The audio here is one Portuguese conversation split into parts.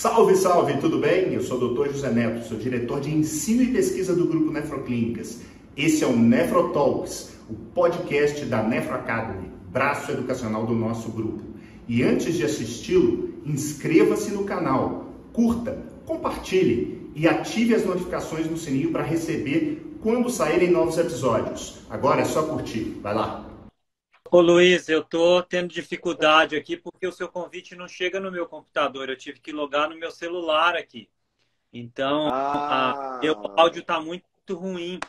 Salve, salve, tudo bem? Eu sou o Dr. José Neto, sou diretor de ensino e pesquisa do Grupo Nefroclínicas. Esse é o Nefrotalks, o podcast da Nefro Academy, braço educacional do nosso grupo. E antes de assisti-lo, inscreva-se no canal, curta, compartilhe e ative as notificações no sininho para receber quando saírem novos episódios. Agora é só curtir, vai lá! Ô Luiz, eu tô tendo dificuldade aqui porque o seu convite não chega no meu computador. Eu tive que logar no meu celular aqui. Então, o Ah, áudio está muito ruim.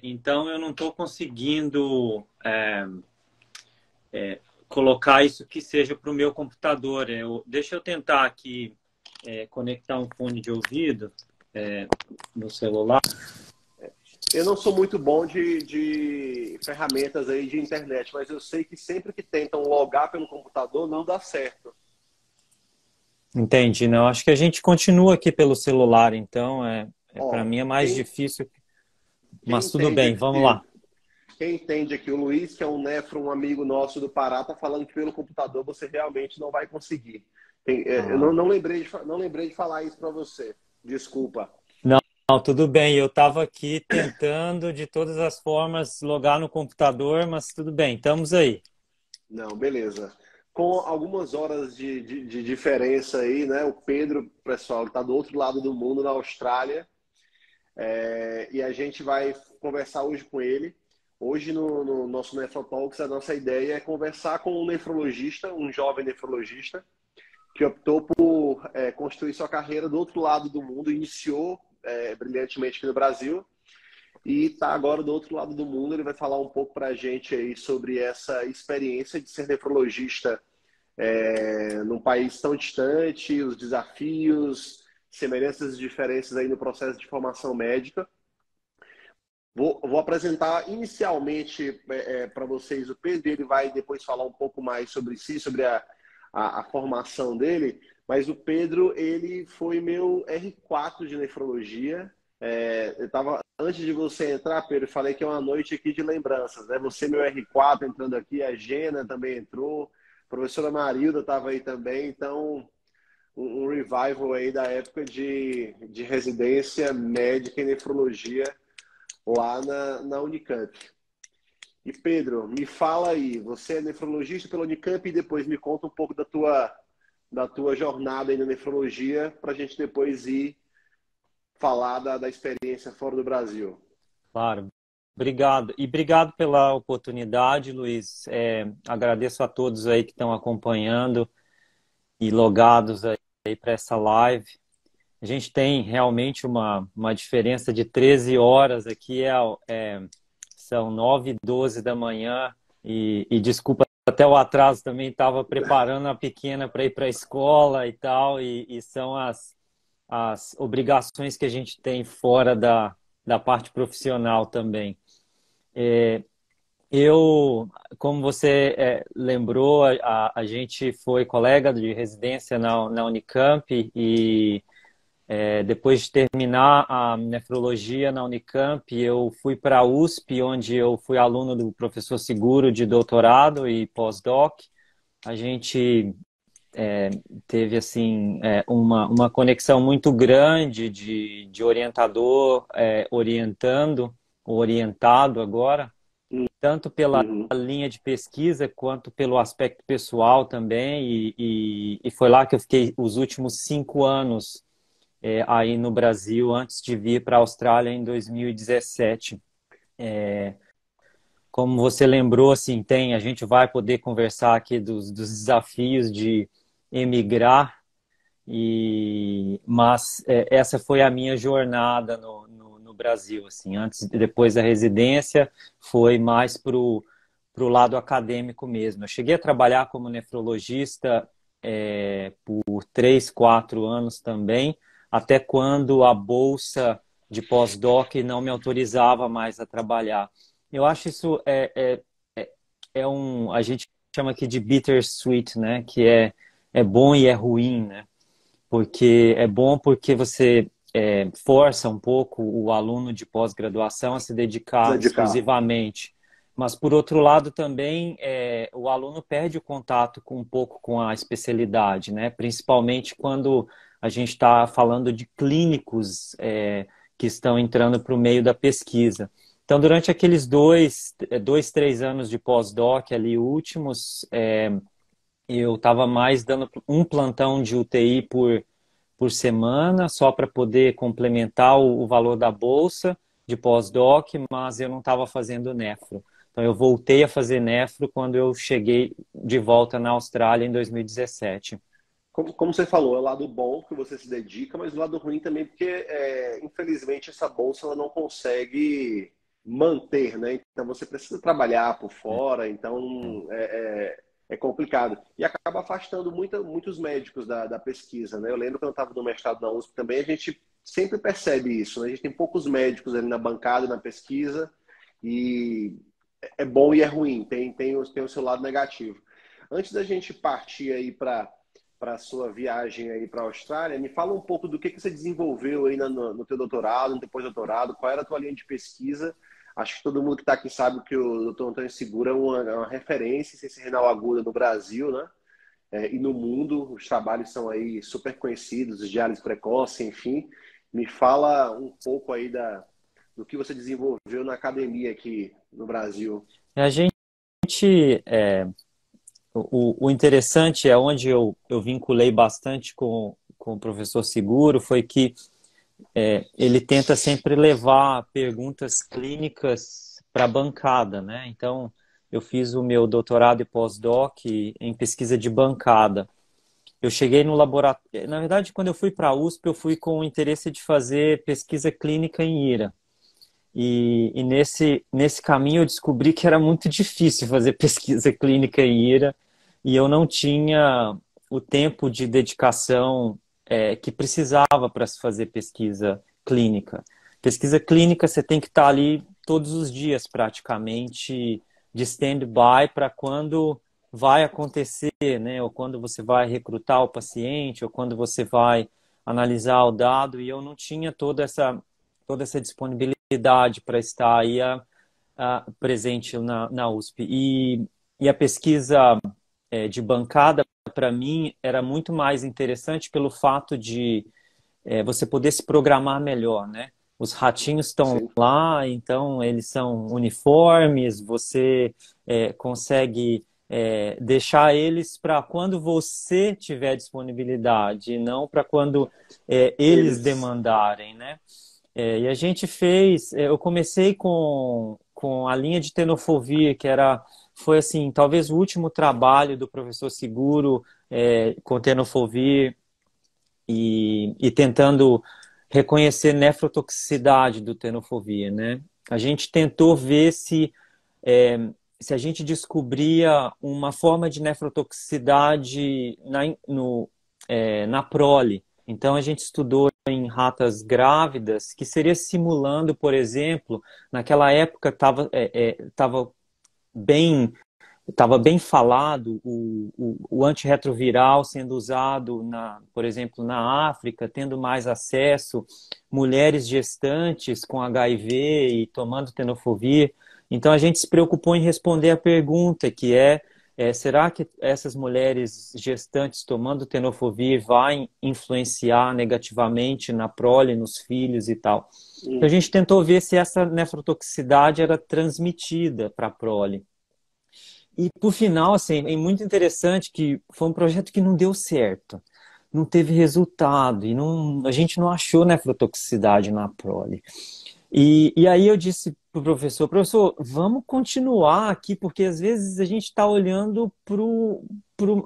Então, eu não estou conseguindo colocar isso que seja para o meu computador. Deixa eu tentar aqui conectar um fone de ouvido no celular. eu não sou muito bom de ferramentas aí de internet, mas eu sei que sempre que tentam logar pelo computador não dá certo. Entendi, não. Acho que a gente continua aqui pelo celular, então para Ó, mim é mais difícil, quem mas tudo entende bem, vamos lá. aqui, quem entende aqui, o Luiz, que é um nefro, um amigo nosso do Pará, tá falando que pelo computador você realmente não vai conseguir. Eu Ah. não lembrei de falar isso para você. Desculpa. Não, tudo bem. Eu estava aqui tentando de todas as formas logar no computador, mas tudo bem, estamos aí. Não, beleza. Com algumas horas de diferença aí, né? O Pedro, pessoal, está do outro lado do mundo, na Austrália, e a gente vai conversar hoje com ele. Hoje, no nosso Nefrotalks, a nossa ideia é conversar com um nefrologista, um jovem nefrologista, que optou por construir sua carreira do outro lado do mundo, iniciou brilhantemente aqui no Brasil, e está agora do outro lado do mundo. Ele vai falar um pouco para a gente aí sobre essa experiência de ser nefrologista num país tão distante, os desafios, semelhanças e diferenças aí no processo de formação médica. Vou apresentar inicialmente para vocês o Pedro. Ele vai depois falar um pouco mais sobre si, sobre a formação dele. Mas o Pedro, ele foi meu R4 de nefrologia. Antes de você entrar, Pedro, eu falei que é uma noite aqui de lembranças, né? Você, meu R4, entrando aqui, a Gena também entrou, a professora Marilda estava aí também. Então, um revival aí da época de residência médica em nefrologia lá na Unicamp. E Pedro, me fala aí, você é nefrologista pela Unicamp e depois me conta um pouco da tua jornada aí na nefrologia, para a gente depois ir falar da experiência fora do Brasil. Claro. Obrigado. E obrigado pela oportunidade, Luiz. Agradeço a todos aí que estão acompanhando e logados aí para essa live. A gente tem realmente uma diferença de 13 horas aqui, são 9h12 da manhã, e desculpa até o atraso, também estava preparando a pequena para ir para a escola e tal, e são as obrigações que a gente tem fora da parte profissional também. Eu, como você lembrou, a gente foi colega de residência na Unicamp, e depois de terminar a nefrologia na Unicamp, eu fui para a USP, onde eu fui aluno do professor Seguro de doutorado e pós-doc. A gente teve assim uma conexão muito grande de orientador orientado agora, tanto pela Uhum. linha de pesquisa quanto pelo aspecto pessoal também, e foi lá que eu fiquei os últimos 5 anos aí no Brasil, antes de vir para a Austrália em 2017. Como você lembrou, assim, a gente vai poder conversar aqui dos desafios de emigrar, mas essa foi a minha jornada no Brasil, assim, antes e depois da residência, foi mais pro lado acadêmico mesmo. Eu cheguei a trabalhar como nefrologista por 3, 4 anos também, até quando a bolsa de pós-doc não me autorizava mais a trabalhar. Eu acho isso a gente chama aqui de bittersweet, né? Que é bom e é ruim, né? Porque é bom porque você força um pouco o aluno de pós-graduação a se dedicar Dedicar. exclusivamente. Mas, por outro lado, também o aluno perde o contato um pouco com a especialidade, né? Principalmente quando a gente está falando de clínicos que estão entrando para o meio da pesquisa. Então, durante aqueles 3 anos de pós-doc ali últimos, eu estava mais dando um plantão de UTI por semana, só para poder complementar o valor da bolsa de pós-doc, mas eu não estava fazendo nefro. Então, eu voltei a fazer nefro quando eu cheguei de volta na Austrália em 2017. Como você falou, é o lado bom que você se dedica, mas o lado ruim também, porque infelizmente essa bolsa ela não consegue manter, né? Então você precisa trabalhar por fora, então é complicado. E acaba afastando muitos médicos da pesquisa, né? Eu lembro quando eu estava no mestrado na USP também, a gente sempre percebe isso, né? A gente tem poucos médicos ali na bancada, na pesquisa, e é bom e é ruim, tem o seu lado negativo. Antes da gente partir aí para a sua viagem aí para a Austrália, me fala um pouco do que você desenvolveu aí no teu doutorado, no teu pós-doutorado, qual era a tua linha de pesquisa. Acho que todo mundo que está aqui sabe que o Dr. Antônio Segura é uma referência em ciência renal aguda no Brasil, né? E no mundo, os trabalhos são aí super conhecidos, os diálise precoce, enfim. Me fala um pouco aí do que você desenvolveu na academia aqui no Brasil. A gente... O interessante é onde eu vinculei bastante com o professor Seguro foi que ele tenta sempre levar perguntas clínicas para a bancada, né? Então, eu fiz o meu doutorado e pós-doc em pesquisa de bancada. Eu cheguei no laboratório... Na verdade, quando eu fui para a USP, eu fui com o interesse de fazer pesquisa clínica em IRA. E nesse caminho eu descobri que era muito difícil fazer pesquisa clínica em IRA e eu não tinha o tempo de dedicação que precisava para se fazer pesquisa clínica. Pesquisa clínica você tem que estar ali todos os dias praticamente de stand-by para quando vai acontecer, né? Ou quando você vai recrutar o paciente, ou quando você vai analisar o dado, e eu não tinha toda essa disponibilidade para estar aí presente na USP. E a pesquisa de bancada, para mim, era muito mais interessante pelo fato de você poder se programar melhor, né? Os ratinhos estão lá, então eles são uniformes, você consegue deixar eles para quando você tiver disponibilidade, e não para quando eles demandarem, né? E a gente fez... Eu comecei com a linha de tenofovir, que foi assim, talvez o último trabalho do professor Seguro com tenofovir e tentando reconhecer nefrotoxicidade do tenofovir, né? A gente tentou ver se a gente descobria uma forma de nefrotoxicidade na prole. Então, a gente estudou em ratas grávidas, que seria simulando, por exemplo, naquela época estava bem falado o antirretroviral sendo usado, por exemplo, na África, tendo mais acesso, mulheres gestantes com HIV e tomando tenofovir. Então, a gente se preocupou em responder a pergunta, que será que essas mulheres gestantes tomando tenofovir vai influenciar negativamente na prole, nos filhos e tal? Então, a gente tentou ver se essa nefrotoxicidade era transmitida para a prole. E, por final, assim, é muito interessante que foi um projeto que não deu certo, não teve resultado, e a gente não achou nefrotoxicidade na prole. E aí eu disse para o professor, vamos continuar aqui, porque às vezes a gente está olhando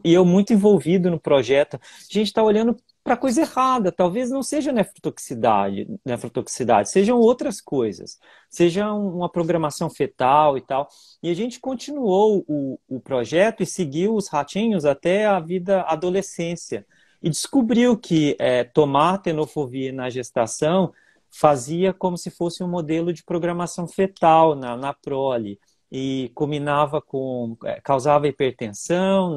e eu muito envolvido no projeto, a gente está olhando para a coisa errada, talvez não seja nefrotoxicidade, sejam outras coisas, seja uma programação fetal e tal. E a gente continuou o projeto e seguiu os ratinhos até a adolescência. E descobriu que tomar tenofovir na gestação fazia como se fosse um modelo de programação fetal na prole e causava hipertensão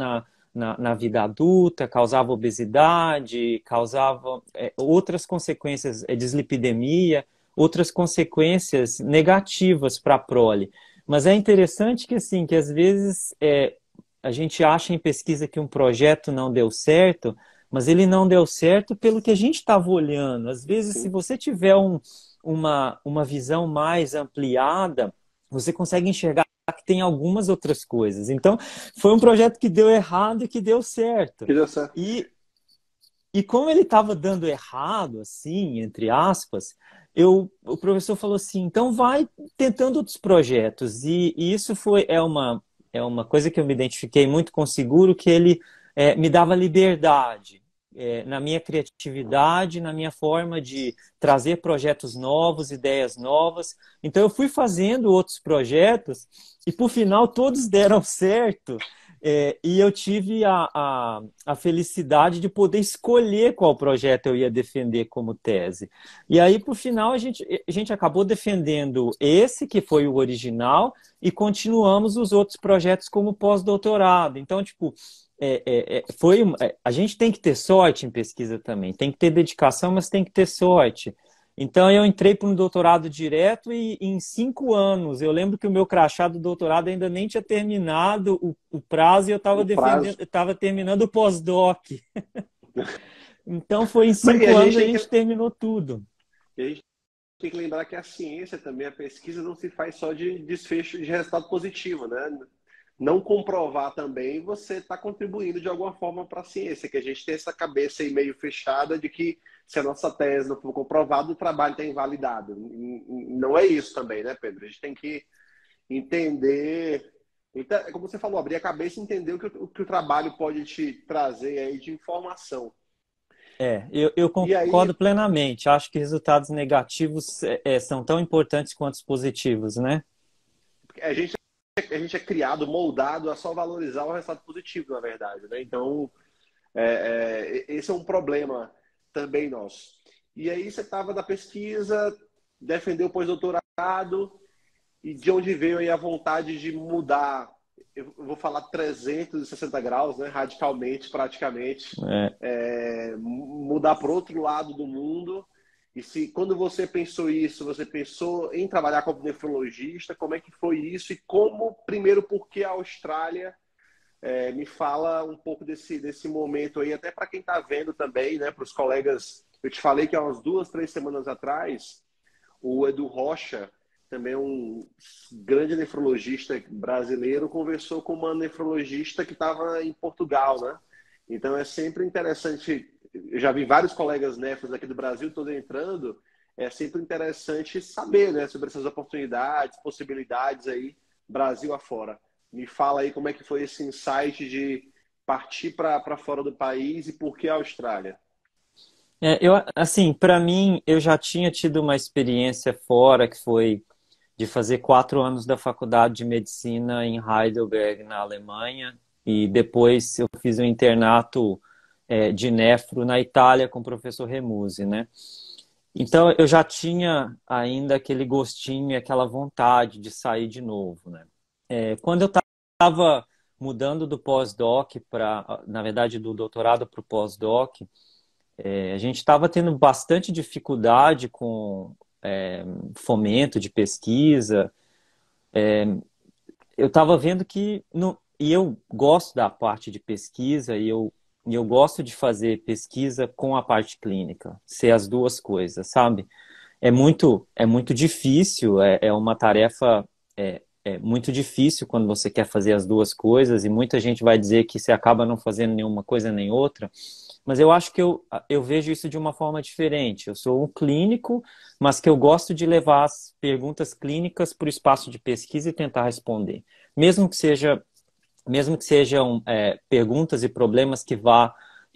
na vida adulta, causava obesidade, causava outras consequências, dislipidemia, outras consequências negativas para a prole. Mas é interessante que, assim, que às vezes a gente acha em pesquisa que um projeto não deu certo, mas ele não deu certo pelo que a gente estava olhando. Às vezes, se você tiver uma visão mais ampliada, você consegue enxergar que tem algumas outras coisas. Então, foi um projeto que deu errado e que deu certo. Que deu certo. E como ele estava dando errado, assim, entre aspas, o professor falou assim, então vai tentando outros projetos. E isso é uma coisa que eu me identifiquei muito com o Seguro, que ele me dava liberdade na minha criatividade, na minha forma de trazer projetos novos, ideias novas. Então eu fui fazendo outros projetos e, por final, todos deram certo. E eu tive a felicidade de poder escolher qual projeto eu ia defender como tese. E aí, por final, a gente acabou defendendo esse, que foi o original, e continuamos os outros projetos como pós-doutorado. Então, tipo, a gente tem que ter sorte em pesquisa também. Tem que ter dedicação, mas tem que ter sorte. Então, eu entrei para um doutorado direto e em 5 anos, eu lembro que o meu crachá do doutorado ainda nem tinha terminado o prazo e eu estava terminando o pós-doc. Então, foi em 5 anos a gente terminou tudo. E a gente tem que lembrar que a ciência também, a pesquisa, não se faz só de desfecho de resultado positivo, né? Não comprovar também, você está contribuindo de alguma forma para a ciência, que a gente tem essa cabeça aí meio fechada de que se a nossa tese não for comprovada, o trabalho está invalidado. Não é isso também, né, Pedro? A gente tem que entender, então, como você falou, abrir a cabeça e entender o que o trabalho pode te trazer aí de informação. Eu concordo plenamente. Acho que resultados negativos são tão importantes quanto os positivos, né? A gente é criado, moldado a só valorizar o resultado positivo, na verdade, né? Então, esse é um problema também nosso. E aí você estava na pesquisa, defendeu o pós-doutorado, e de onde veio aí a vontade de mudar, eu vou falar 360 graus, né? Radicalmente, praticamente, mudar para o outro lado do mundo. E se quando você pensou isso, você pensou em trabalhar como nefrologista, como é que foi isso? E como, primeiro, por que a Austrália? Me fala um pouco desse momento aí, até para quem está vendo também, né? Para os colegas, eu te falei que há umas 2, 3 semanas atrás, o Edu Rocha, também um grande nefrologista brasileiro, conversou com uma nefrologista que estava em Portugal, né? Então é sempre interessante. Eu já vi vários colegas nefros aqui do Brasil todos entrando. É sempre interessante saber, né, sobre essas oportunidades, possibilidades aí, Brasil afora. Me fala aí como é que foi esse insight de partir para fora do país e por que a Austrália? Assim, para mim, eu já tinha tido uma experiência fora, que foi de fazer 4 anos da faculdade de medicina em Heidelberg, na Alemanha, e depois eu fiz um internato de nefro na Itália com o professor Remusi, né? Então eu já tinha ainda aquele gostinho e aquela vontade de sair de novo, né? Quando eu estava mudando do pós-doc na verdade, do doutorado para o pós-doc, a gente estava tendo bastante dificuldade com fomento de pesquisa. Eu estava vendo que e eu gosto da parte de pesquisa e eu gosto de fazer pesquisa com a parte clínica, ser as duas coisas, sabe? É muito difícil, é uma tarefa muito difícil quando você quer fazer as duas coisas, e muita gente vai dizer que você acaba não fazendo nenhuma coisa nem outra, mas eu acho que eu vejo isso de uma forma diferente. Eu sou um clínico, mas que eu gosto de levar as perguntas clínicas para o espaço de pesquisa e tentar responder. Mesmo que sejam perguntas e problemas que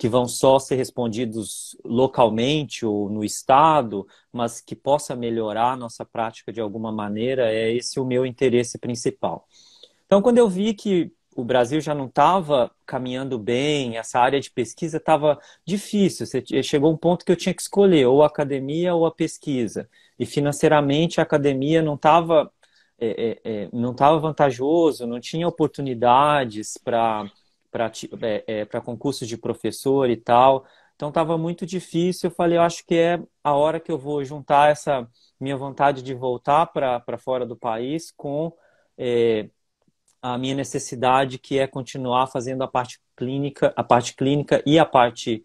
vão só ser respondidos localmente ou no estado, mas que possa melhorar a nossa prática de alguma maneira, é esse o meu interesse principal. Então, quando eu vi que o Brasil já não estava caminhando bem, essa área de pesquisa estava difícil, chegou um ponto que eu tinha que escolher ou a academia ou a pesquisa. E financeiramente a academia não estava vantajoso, não tinha oportunidades para concursos de professor e tal. Então estava muito difícil. Eu falei, eu acho que é a hora que eu vou juntar essa minha vontade de voltar para fora do país com a minha necessidade, que é continuar fazendo a parte clínica e a parte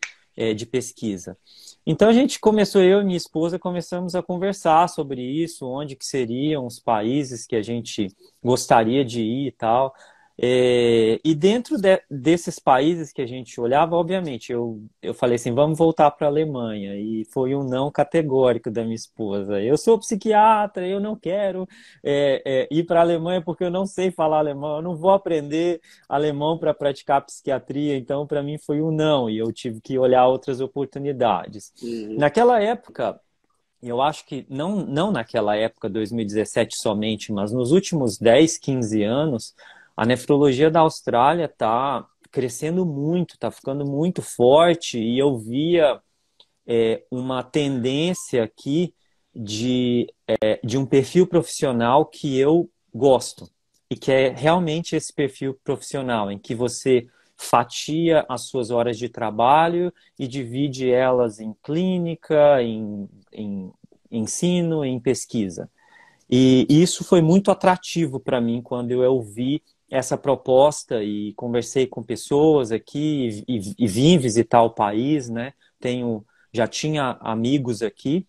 de pesquisa. Então a gente começou, eu e minha esposa começamos a conversar sobre isso, onde que seriam os países que a gente gostaria de ir e tal. E dentro desses países que a gente olhava, obviamente, eu falei assim, vamos voltar para a Alemanha. E foi um não categórico da minha esposa. Eu sou psiquiatra, eu não quero ir para a Alemanha porque eu não sei falar alemão, eu não vou aprender alemão para praticar psiquiatria. Então, para mim, foi um não. E eu tive que olhar outras oportunidades. Uhum. Naquela época, eu acho que, não naquela época, 2017 somente, mas nos últimos 10, 15 anos, a nefrologia da Austrália está crescendo muito, está ficando muito forte, e eu via uma tendência aqui de um perfil profissional que eu gosto, e que é realmente esse perfil profissional, em que você fatia as suas horas de trabalho e divide elas em clínica, em ensino, em pesquisa. E isso foi muito atrativo para mim quando eu ouvi essa proposta e conversei com pessoas aqui e vim visitar o país, né? Já tinha amigos aqui,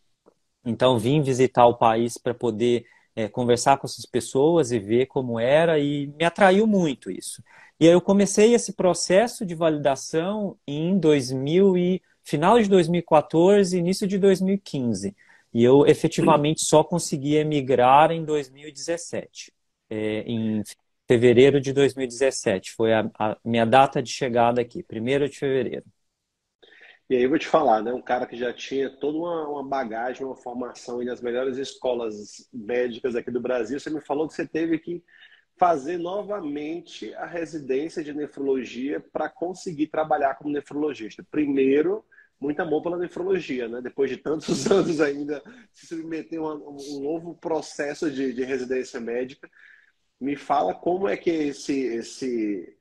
então vim visitar o país para poder conversar com essas pessoas e ver como era, e me atraiu muito isso. E aí eu comecei esse processo de validação em final de 2014, início de 2015. E eu efetivamente só consegui emigrar em 2017, em fevereiro de 2017. Foi a minha data de chegada aqui, 1º de fevereiro. E aí eu vou te falar, né? Um cara que já tinha toda uma bagagem, uma formação nas melhores escolas médicas aqui do Brasil, você me falou que você teve que fazer novamente a residência de nefrologia para conseguir trabalhar como nefrologista. Primeiro, muito amor pela nefrologia, né? Depois de tantos anos ainda se submeter a um novo processo de residência médica. Me fala como é que é esse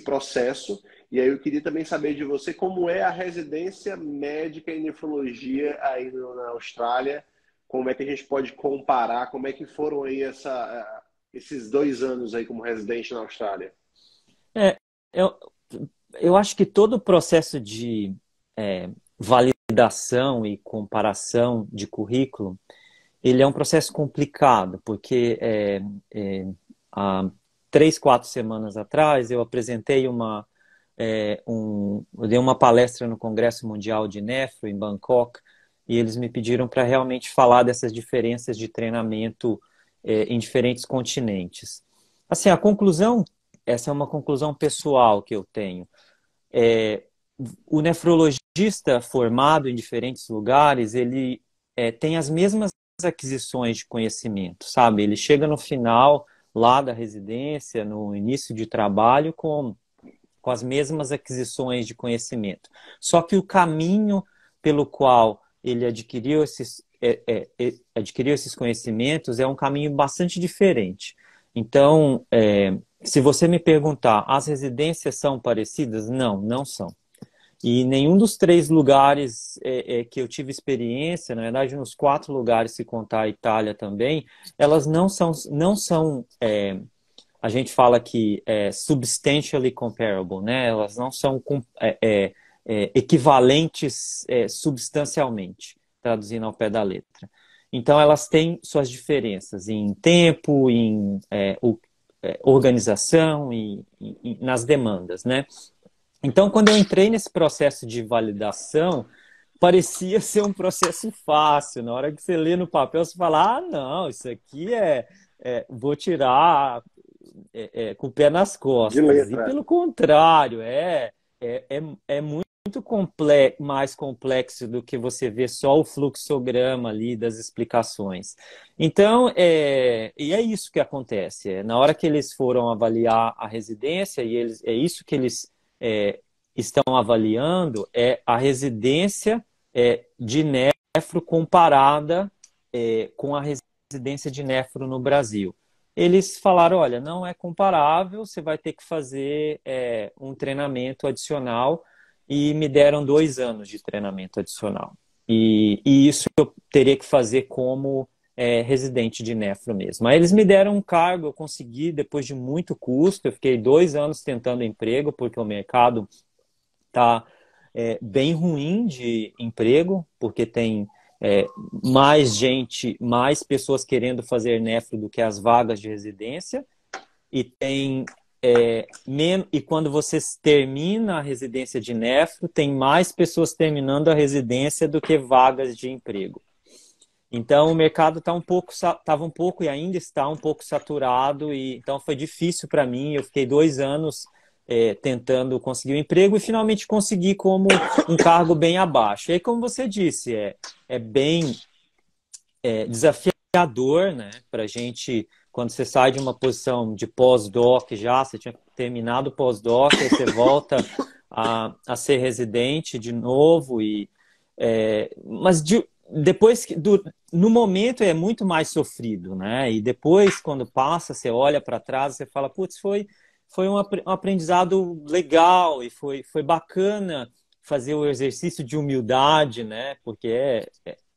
processo. E aí eu queria também saber de você como é a residência médica em nefrologia aí na Austrália, como é que a gente pode comparar, como é que foram aí esses 2 anos aí como residente na Austrália? Eu, eu acho que todo o processo de validação e comparação de currículo, ele é um processo complicado, porque há 3, 4 semanas atrás eu apresentei eu dei uma palestra no Congresso Mundial de Nefro em Bangkok, e eles me pediram para realmente falar dessas diferenças de treinamento em diferentes continentes. Assim, essa é uma conclusão pessoal que eu tenho. O nefrologista formado em diferentes lugares, ele tem as mesmas aquisições de conhecimento, sabe? Ele chega no final lá da residência, no início de trabalho, com as mesmas aquisições de conhecimento. Só que o caminho pelo qual ele adquiriu esses conhecimentos é um caminho bastante diferente. Então, se você me perguntar, as residências são parecidas? Não, não são. E nenhum dos 3 lugares que eu tive experiência, na verdade, nos 4 lugares, se contar a Itália também, elas não são a gente fala que substantially comparable, né? Elas não são equivalentes substancialmente, traduzindo ao pé da letra. Então, elas têm suas diferenças em tempo, em organização e nas demandas, né? Então, quando eu entrei nesse processo de validação, parecia ser um processo fácil. Na hora que você lê no papel, você fala, não, isso aqui vou tirar com o pé nas De costas. E letra. pelo contrário, é muito mais complexo do que você vê só o fluxograma ali das explicações. Então, e é isso que acontece. Na hora que eles foram avaliar a residência, e é isso que eles estão avaliando, é a residência de nefro comparada com a residência de nefro no Brasil. Eles falaram, olha, não é comparável, você vai ter que fazer um treinamento adicional, e me deram 2 anos de treinamento adicional. E isso eu teria que fazer como residente de nefro mesmo. Aí eles me deram um cargo, eu consegui depois de muito custo, eu fiquei 2 anos tentando emprego, porque o mercado está bem ruim de emprego, porque tem mais gente, mais pessoas querendo fazer nefro do que as vagas de residência, e tem e quando você termina a residência de nefro, tem mais pessoas terminando a residência do que vagas de emprego. Então o mercado estava um pouco e ainda está um pouco saturado, e então foi difícil para mim. Eu fiquei 2 anos tentando conseguir um emprego e finalmente consegui como um cargo bem abaixo. E aí, como você disse, é bem desafiador, né, para a gente. Quando você sai de uma posição de pós-doc você tinha terminado o pós-doc, aí você volta a ser residente de novo. Mas depois, no momento, é muito mais sofrido, né? E depois, quando passa, você olha para trás, você fala, putz, foi um aprendizado legal e foi bacana fazer o exercício de humildade, né? Porque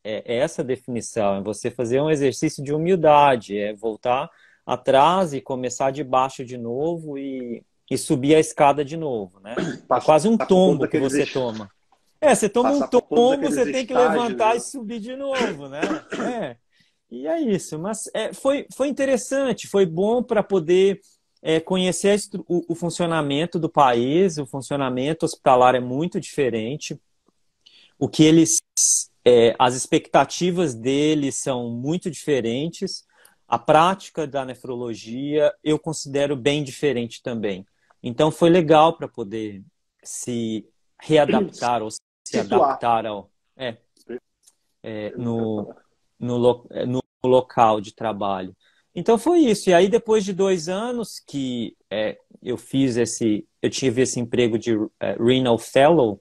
é essa a definição, é você fazer um exercício de humildade, é voltar atrás e começar de baixo de novo e subir a escada de novo, né? É quase um tombo que você toma. Você toma um Passar por todos tombo, aqueles você tem que estágios, levantar né? e subir de novo, né? E é isso. Mas foi interessante, foi bom para poder conhecer o funcionamento do país. O funcionamento hospitalar é muito diferente. O que as expectativas deles são muito diferentes. A prática da nefrologia eu considero bem diferente também. Então foi legal para poder se readaptar ou se Situar. adaptar no local de trabalho. Então foi isso. E aí depois de 2 anos que eu tive esse emprego de Renal Fellow,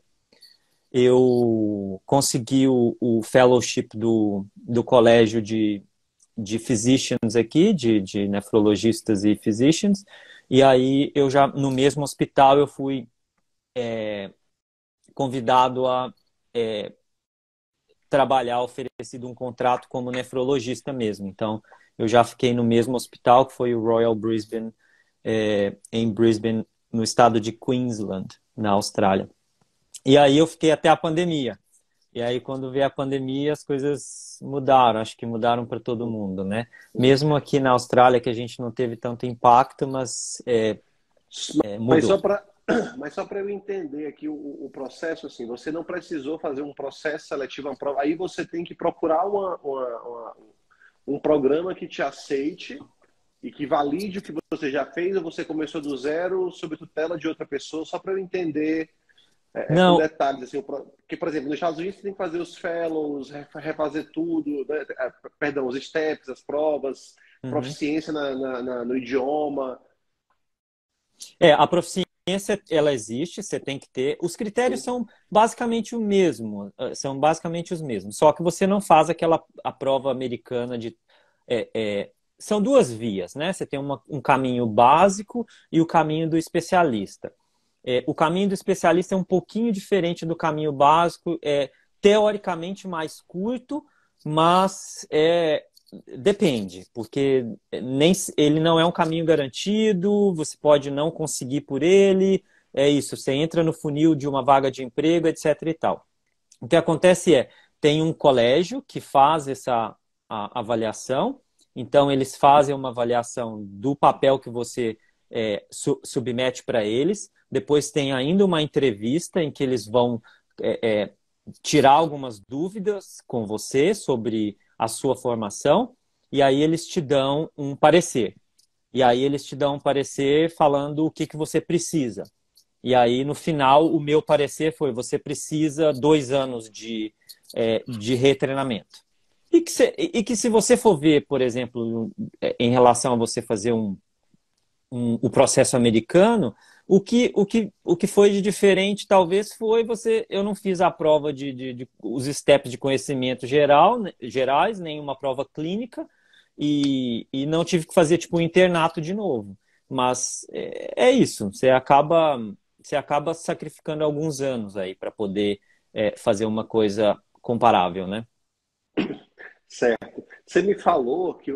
eu consegui o fellowship do colégio de physicians aqui, de nefrologistas e physicians, e aí eu já, no mesmo hospital, eu fui convidado a trabalhar, oferecido um contrato como nefrologista mesmo. Então, eu já fiquei no mesmo hospital, que foi o Royal Brisbane, em Brisbane, no estado de Queensland, na Austrália. E aí eu fiquei até a pandemia. E aí, quando veio a pandemia, as coisas mudaram. Acho que mudaram para todo mundo, né? Mesmo aqui na Austrália, que a gente não teve tanto impacto, mas mudou. Mas só para eu entender aqui o processo, assim, você não precisou fazer um processo seletivo, uma prova. Aí você tem que procurar um programa que te aceite e que valide o que você já fez, ou você começou do zero sob tutela de outra pessoa, só para eu entender com detalhes. Assim, porque, por exemplo, nos Estados Unidos você tem que fazer os fellows, refazer tudo, né? Perdão, os steps, as provas, proficiência no idioma. A proficiência, ela existe, você tem que ter. Os critérios são basicamente o mesmo, são basicamente os mesmos. Só que você não faz a prova americana de... são duas vias, né? Você tem um caminho básico e o caminho do especialista. O caminho do especialista é um pouquinho diferente do caminho básico, é teoricamente mais curto, mas depende, porque ele não é um caminho garantido, você pode não conseguir por ele, isso, você entra no funil de uma vaga de emprego, etc. e tal. O que acontece tem um colégio que faz essa avaliação, então eles fazem uma avaliação do papel que você submete para eles. Depois tem ainda uma entrevista em que eles vão tirar algumas dúvidas com você sobre a sua formação, e aí eles te dão um parecer. E aí eles te dão um parecer falando o que você precisa. E aí, no final, o meu parecer foi: você precisa 2 anos de retreinamento. E que se você for ver, por exemplo, em relação a você fazer o processo americano, o que foi de diferente talvez foi eu não fiz a prova os steps de conhecimento gerais, nenhuma prova clínica, e não tive que fazer tipo um internato de novo. Mas isso, você acaba sacrificando alguns anos aí para poder fazer uma coisa comparável, né? Certo. Você me falou que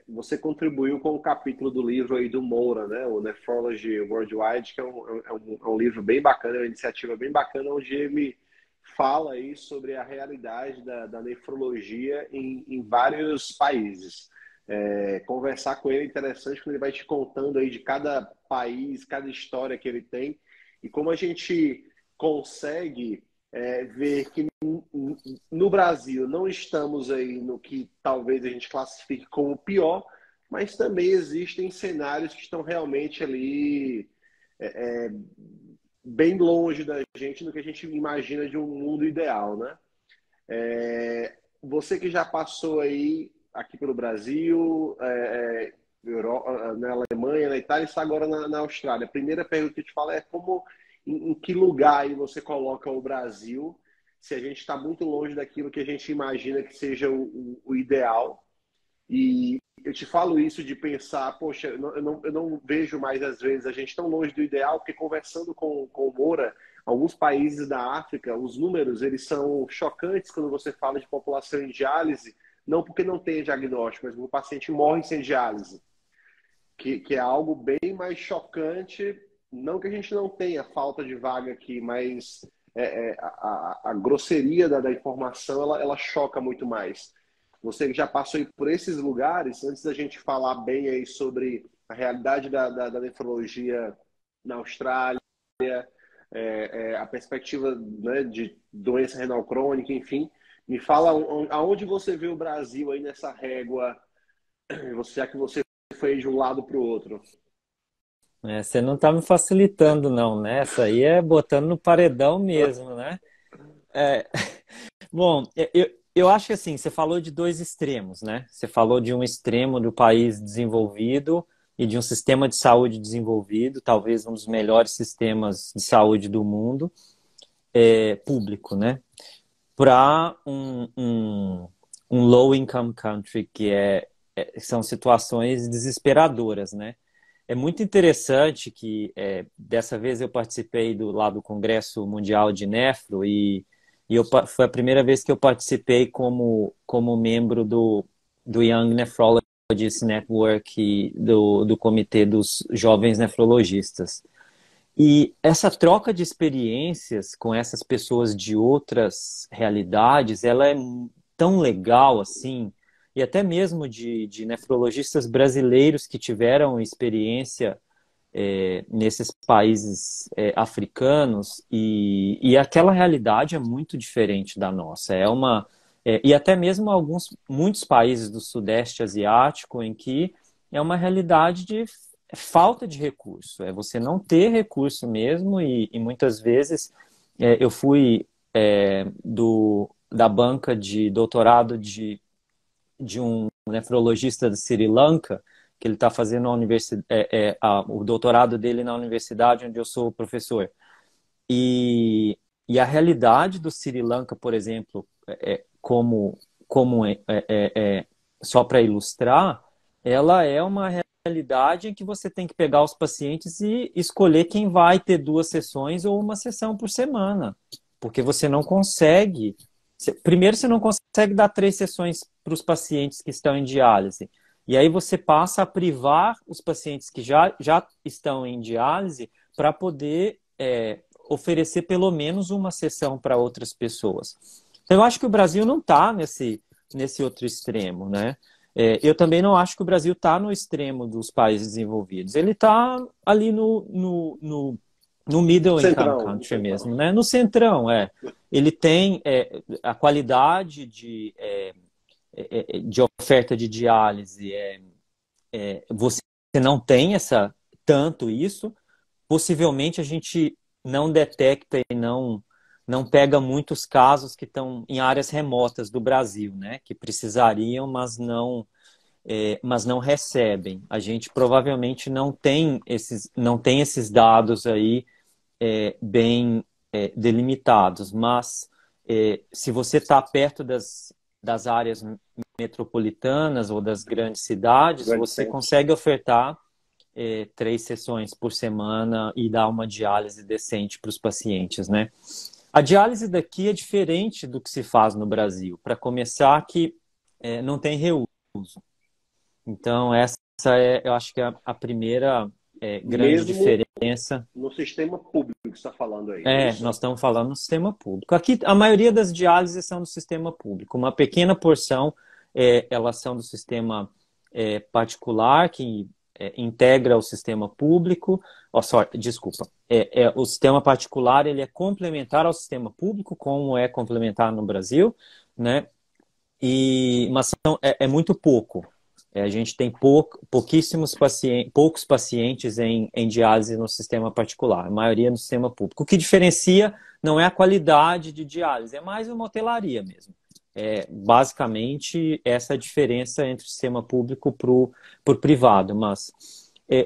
você contribuiu com o capítulo do livro aí do Moura, né? O Nephrology Worldwide, que é um livro bem bacana, é uma iniciativa bem bacana, onde ele fala aí sobre a realidade da nefrologia em vários países. Conversar com ele é interessante, quando ele vai te contando aí de cada país, cada história que ele tem, e como a gente consegue ver que no Brasil não estamos aí no que talvez a gente classifique como pior, mas também existem cenários que estão realmente ali bem longe da gente do que a gente imagina de um mundo ideal, né? Você que já passou aí aqui pelo Brasil, na Alemanha, na Itália, está agora na Austrália. A primeira pergunta que eu te falo é em que lugar aí você coloca o Brasil, se a gente está muito longe daquilo que a gente imagina que seja o ideal. E eu te falo isso de pensar, poxa, eu não vejo mais às vezes a gente tão longe do ideal, porque conversando com o Moura, alguns países da África, os números eles são chocantes quando você fala de população em diálise, não porque não tenha diagnóstico, mas o paciente morre sem diálise, que é algo bem mais chocante. Não que a gente não tenha falta de vaga aqui, mas a grosseria da informação ela choca muito mais. Você que já passou aí por esses lugares, antes da gente falar bem aí sobre a realidade da nefrologia na Austrália, a perspectiva, né, de doença renal crônica, enfim, me fala aonde você vê o Brasil aí nessa régua, já que você foi de um lado para o outro. Você não está me facilitando, não, né? Essa aí é botando no paredão mesmo, né? É, bom, eu acho que assim, você falou de dois extremos, né? Você falou de um extremo do país desenvolvido e de um sistema de saúde desenvolvido, talvez um dos melhores sistemas de saúde do mundo, público, né? Para um low-income country, são situações desesperadoras, né? É muito interessante que dessa vez eu participei lá do Congresso Mundial de Nefro foi a primeira vez que eu participei como membro do Young Nephrologist Network do Comitê dos Jovens Nefrologistas. E essa troca de experiências com essas pessoas de outras realidades, ela é tão legal assim, e até mesmo de nefrologistas brasileiros que tiveram experiência nesses países africanos, e aquela realidade é muito diferente da nossa. E até mesmo muitos países do Sudeste Asiático, em que é uma realidade de falta de recurso, é você não ter recurso mesmo, e muitas vezes eu fui da banca de doutorado de um nefrologista de Sri Lanka, que ele está fazendo o doutorado dele na universidade onde eu sou professor. E a realidade do Sri Lanka, por exemplo, só para ilustrar, ela é uma realidade em que você tem que pegar os pacientes e escolher quem vai ter 2 sessões ou 1 sessão por semana, porque você não consegue. Primeiro, você não consegue dar 3 sessões para os pacientes que estão em diálise. E aí você passa a privar os pacientes que já estão em diálise para poder oferecer pelo menos 1 sessão para outras pessoas. Então, eu acho que o Brasil não está nesse outro extremo, né? Eu também não acho que o Brasil está no extremo dos países desenvolvidos. Ele está ali no middle income country mesmo, né? No centrão, Ele tem a qualidade de oferta de diálise, você não tem tanto isso. Possivelmente a gente não detecta e não pega muitos casos que estão em áreas remotas do Brasil, né? Que precisariam, mas não recebem. A gente provavelmente não tem esses dados aí bem delimitados, mas se você está perto das áreas metropolitanas ou das grandes cidades, você consegue ofertar 3 sessões por semana e dar uma diálise decente para os pacientes, né? A diálise daqui é diferente do que se faz no Brasil. Para começar, que não tem reuso. Então, essa é, eu acho que é a primeira grande Mesmo diferença. no sistema público que você está falando aí, é Nós isso? estamos falando no sistema público. Aqui, a maioria das diálises são do sistema público. Uma pequena porção, elas são do sistema particular, que integra o sistema público. Desculpa. O sistema particular ele é complementar ao sistema público, como é complementar no Brasil, né? Mas é muito pouco. A gente tem poucos pacientes em diálise no sistema particular, a maioria no sistema público. O que diferencia não é a qualidade de diálise, é mais uma hotelaria mesmo. Basicamente, essa é a diferença entre o sistema público para o privado. Mas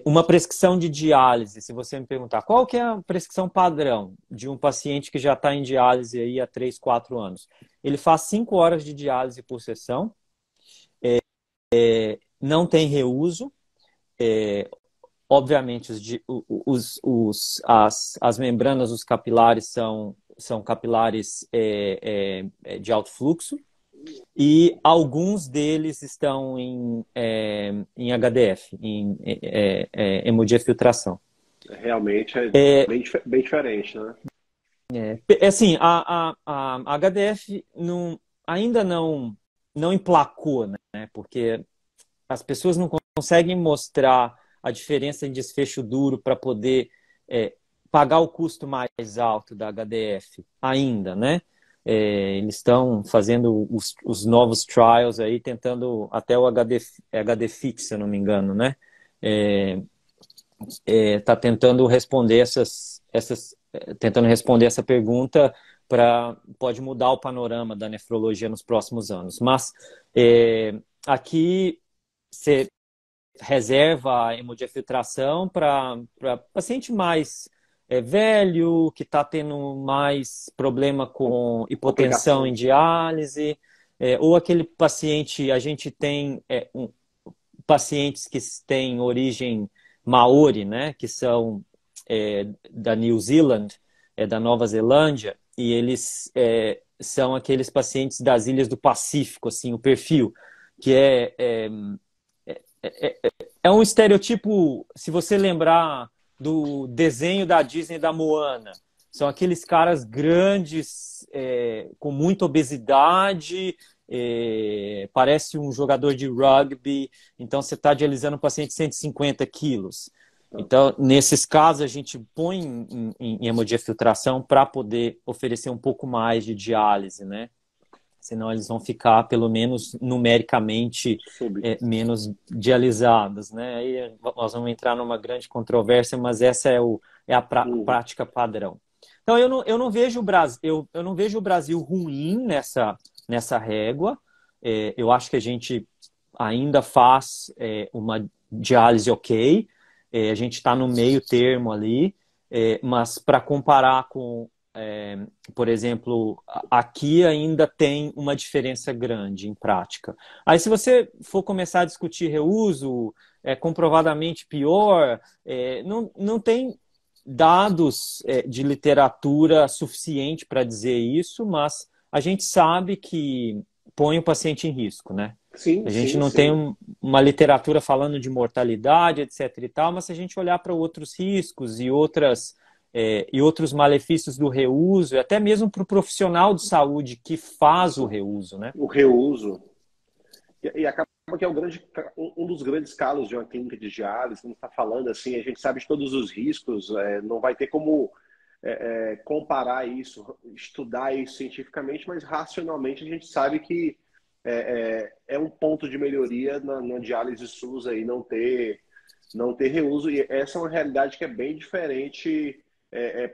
uma prescrição de diálise, se você me perguntar qual que é a prescrição padrão de um paciente que já está em diálise aí há 3, 4 anos, ele faz 5 horas de diálise por sessão, não tem reuso, obviamente as membranas, os capilares são capilares de alto fluxo e alguns deles estão em HDF, em hemodiafiltração. Realmente é bem diferente, né? Assim, a HDF ainda não emplacou, né? Porque as pessoas não conseguem mostrar a diferença em desfecho duro para poder pagar o custo mais alto da HDF ainda, né? Eles estão fazendo os novos trials aí, tentando até o HD Fit, se eu não me engano, né? Tá tentando responder tentando responder essa pergunta pode mudar o panorama da nefrologia nos próximos anos. Mas aqui você reserva a hemodiafiltração para paciente mais velho, que está tendo mais problema com hipotensão em diálise, ou aquele paciente, a gente tem pacientes que têm origem maori, né, que são da New Zealand, da Nova Zelândia, e eles são aqueles pacientes das ilhas do Pacífico, assim, o perfil, que é um estereotipo, se você lembrar do desenho da Disney da Moana, são aqueles caras grandes, com muita obesidade, parece um jogador de rugby, então você está dialisando um paciente de 150 quilos. Então, nesses casos, a gente põe em hemodiafiltração para poder oferecer um pouco mais de diálise, né? Senão eles vão ficar, pelo menos numericamente, menos dialisados, né? Aí nós vamos entrar numa grande controvérsia, mas essa é a prática padrão. Então, eu não vejo o Brasil ruim nessa régua. Eu acho que a gente ainda faz uma diálise ok. A gente está no meio termo ali, mas para comparar com, por exemplo, aqui ainda tem uma diferença grande em prática. Aí se você for começar a discutir reuso, comprovadamente pior, não tem dados de literatura suficiente para dizer isso, mas a gente sabe que põe o paciente em risco, né? Sim, a gente sim, não sim. tem uma literatura falando de mortalidade, etc. e tal, mas se a gente olhar para outros riscos e outros malefícios do reuso, até mesmo para o profissional de saúde que faz o reuso, né? O reuso. E acaba que é um dos grandes calos de uma clínica de diálise, como está falando, assim, a gente sabe de todos os riscos, não vai ter como comparar isso, estudar isso cientificamente, mas racionalmente a gente sabe que é um ponto de melhoria na diálise SUS aí, não ter reuso, e essa é uma realidade que é bem diferente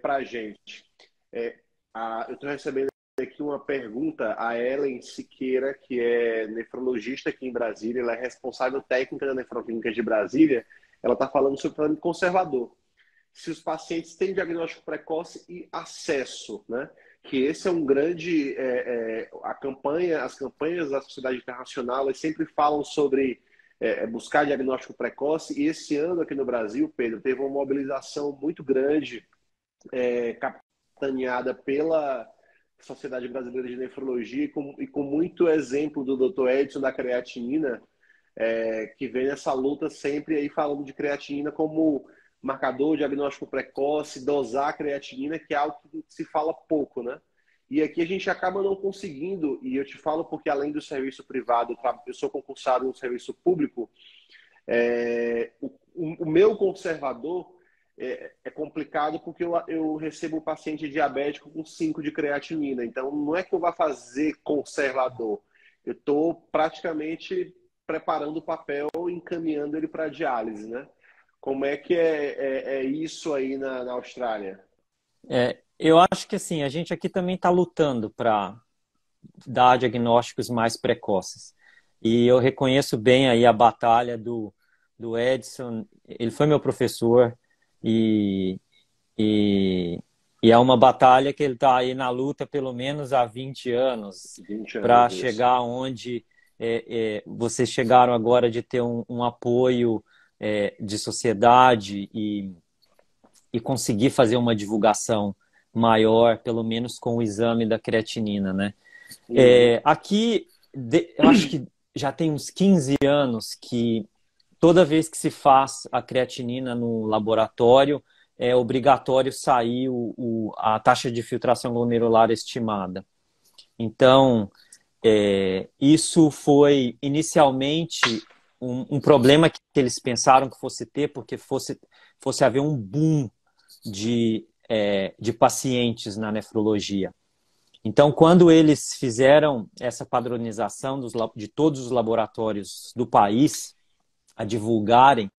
para a gente. Eu estou recebendo aqui uma pergunta, a Ellen Siqueira, que é nefrologista aqui em Brasília, ela é responsável técnica da Nefroclínica de Brasília, ela está falando sobre o plano conservador. Se os pacientes têm diagnóstico precoce e acesso, né? Que esse é um grande... as campanhas da Sociedade Internacional, elas sempre falam sobre buscar diagnóstico precoce, e esse ano aqui no Brasil, Pedro, teve uma mobilização muito grande, capitaneada Sociedade Brasileira de Nefrologia e com muito exemplo do Dr. Edson da creatinina, que vem nessa luta sempre aí falando de creatinina como marcador, diagnóstico precoce, dosar a creatinina, que é algo que se fala pouco, né? E aqui a gente acaba não conseguindo, e eu te falo porque além do serviço privado, eu sou concursado no serviço público, o meu conservador é complicado porque eu recebo um paciente diabético com 5 de creatinina. Então, não é que eu vá fazer conservador. Eu estou praticamente preparando o papel e encaminhando ele para diálise, né? Como é que é isso aí na Austrália? Eu acho que assim, a gente aqui também está lutando para dar diagnósticos mais precoces. E eu reconheço bem aí a batalha do Edson. Ele foi meu professor e, e, e é uma batalha que ele está aí na luta pelo menos há 20 anos 20 para anos, isso. chegar onde vocês chegaram agora de ter um apoio de sociedade e conseguir fazer uma divulgação maior, pelo menos com o exame da creatinina, né? Aqui, eu acho que já tem uns 15 anos que toda vez que se faz a creatinina no laboratório, é obrigatório sair a taxa de filtração glomerular estimada. Então, isso foi inicialmente um problema que eles pensaram que fosse ter, porque fosse haver um boom de pacientes na nefrologia. Então, quando eles fizeram essa padronização de todos os laboratórios do país a divulgarem,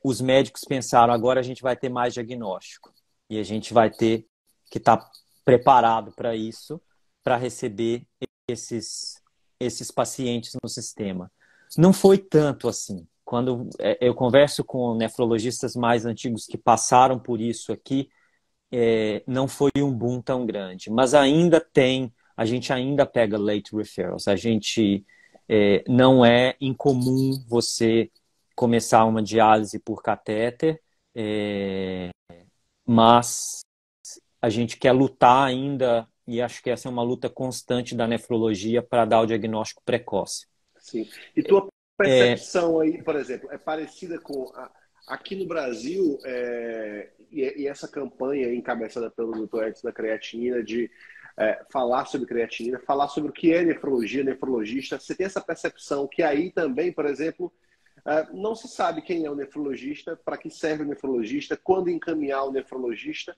os médicos pensaram, agora a gente vai ter mais diagnóstico e a gente vai ter que estar preparado para isso, para receber esses pacientes no sistema. Não foi tanto assim. Quando eu converso com nefrologistas mais antigos que passaram por isso aqui, não foi um boom tão grande. Mas ainda a gente ainda pega late referrals. A gente não é incomum você começar uma diálise por catéter, mas a gente quer lutar ainda, e acho que essa é uma luta constante da nefrologia para dar o diagnóstico precoce. Sim. E tua percepção aí, por exemplo, é parecida com aqui no Brasil, e essa campanha encabeçada pelo Dr. Edson da creatinina de falar sobre creatinina, falar sobre o que é nefrologia, nefrologista. Você tem essa percepção que aí também, por exemplo, não se sabe quem é o nefrologista, para que serve o nefrologista, quando encaminhar o nefrologista,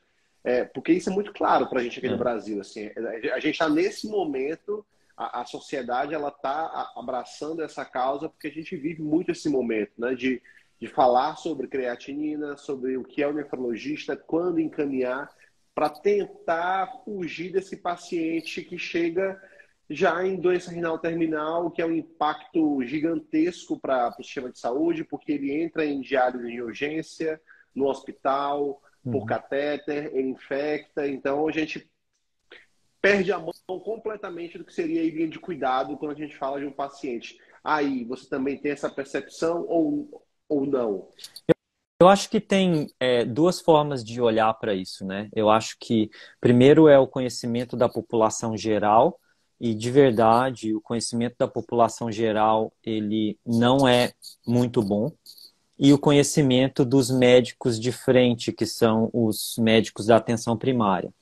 porque isso é muito claro para a gente aqui no Brasil. Assim, a gente está nesse momento, a sociedade ela está abraçando essa causa porque a gente vive muito esse momento, né, de falar sobre creatinina, sobre o que é o nefrologista, quando encaminhar, para tentar fugir desse paciente que chega já em doença renal terminal, que é um impacto gigantesco para o sistema de saúde, porque ele entra em diálise de urgência, no hospital, por catéter, ele infecta. Então, a gente perde a mão completamente do que seria a linha de cuidado quando a gente fala de um paciente. Aí, você também tem essa percepção ou não? Eu acho que tem duas formas de olhar para isso, né? Eu acho que, primeiro, é o conhecimento da população geral, e, de verdade, o conhecimento da população geral, ele não é muito bom. E o conhecimento dos médicos de frente, que são os médicos da atenção primária.